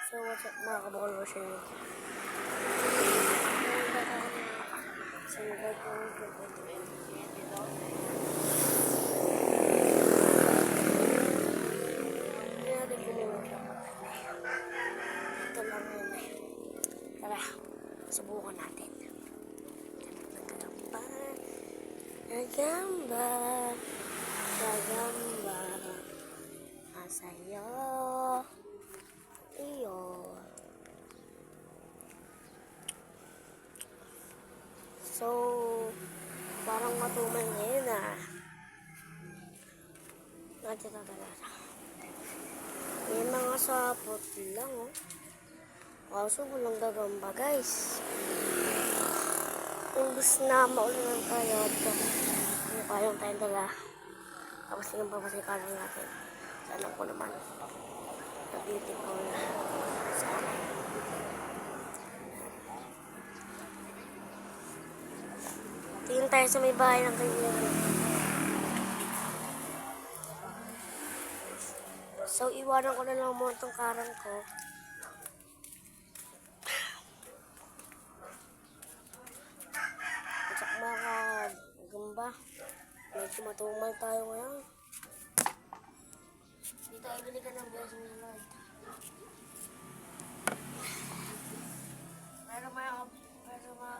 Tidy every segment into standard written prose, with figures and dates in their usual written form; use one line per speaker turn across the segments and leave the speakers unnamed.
So what's up mga kabukol version nyo? Sinigay ko yung dito. Hindi natin kumuha siya. Ito lang yun eh. Tara, subukan natin. Nagamba, nagamba, nagamba, masayo. So, parang matumal ngayon ah. Natin tatalata. May mga sapot lang oh. Kaso walang gagamba guys. Imbis na maulan tayo ito. Ano kayong tayong dala. Tapos yung papasikalan natin. Sana ko naman. Na-beautiful na. Sana. Tingin tayo sa may bahay ng kaibigan. So, iwanan ko na lang muna itong karang ko. At saka mga gamba. Medyo matumal tayo ngayon. Dito ay bili ka ng blessing ni Lord. Pero mga gamba.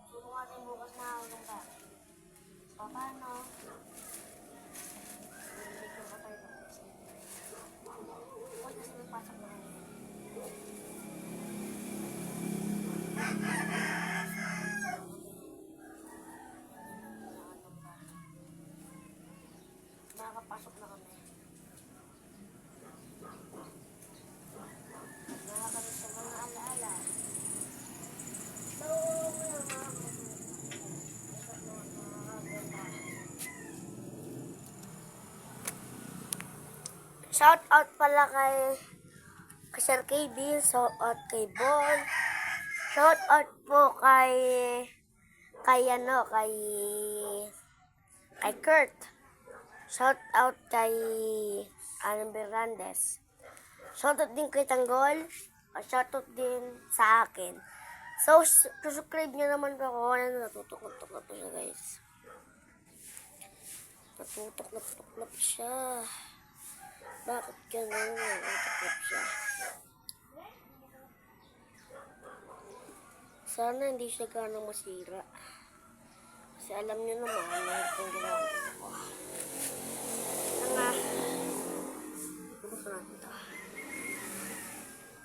Subukan natin bukas na hanggang pa. Paano? Hindi ko pa tayo kasi. Huwag kasi may pasok na kami. Nakakapasok na kami. Nakakabit sa mga alaala. Shout out pala kay Sir KB, shout out kay Bon. Shout out po kay Kurt. Shout out kay Alan Berandes. Shout out din kay Tanggol. Shout out din sa akin. So, subscribe nyo naman po ako. Natutok na po siya guys. Natutok na po siya. Bakit ganun? Natutok siya. Sana hindi siya ganang masira. Kasi alam nyo naman, mahirap yung ginagawa ko. Buksan natin ito.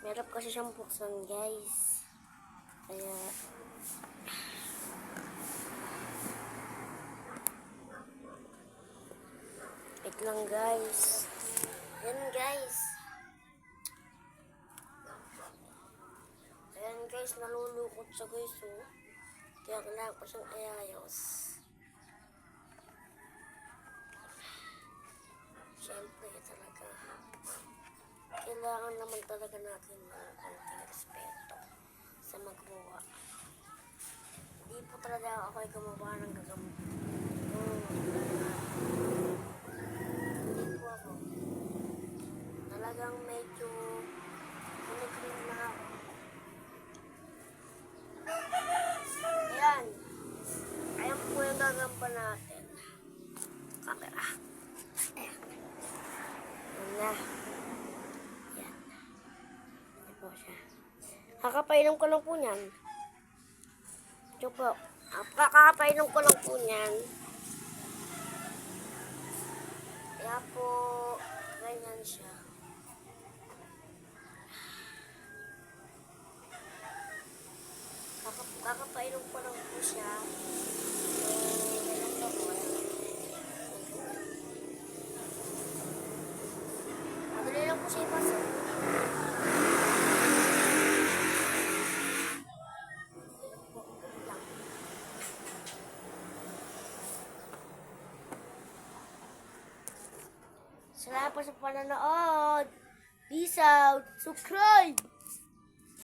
Merap kasi siyang buksan guys. Kaya wait lang guys. Yan guys. Ayan guys, nalulukot siya guys oh. Kaya kailangan ko siyang iayos. Siyempre talaga. Kailangan naman talaga natin ng konting respeto sa magawa. Hindi po talaga ako ay gumawa ng gagamba. Hindi po ako. Talagang medyo umiklin na ako. Ayan. Ayan po yung gagamba natin. Camera. Ayan. Ayan na. Ayan. Ayan po siya. Kakapainom ko lang po niyan. Ito po. Kakapainom ko lang po niyan. Kaya po, ganyan siya. Kakapainom ko lang po siya. Ganyan po. Madali lang po siya ipasok. Salamat po sa panonood. Peace out. Subscribe.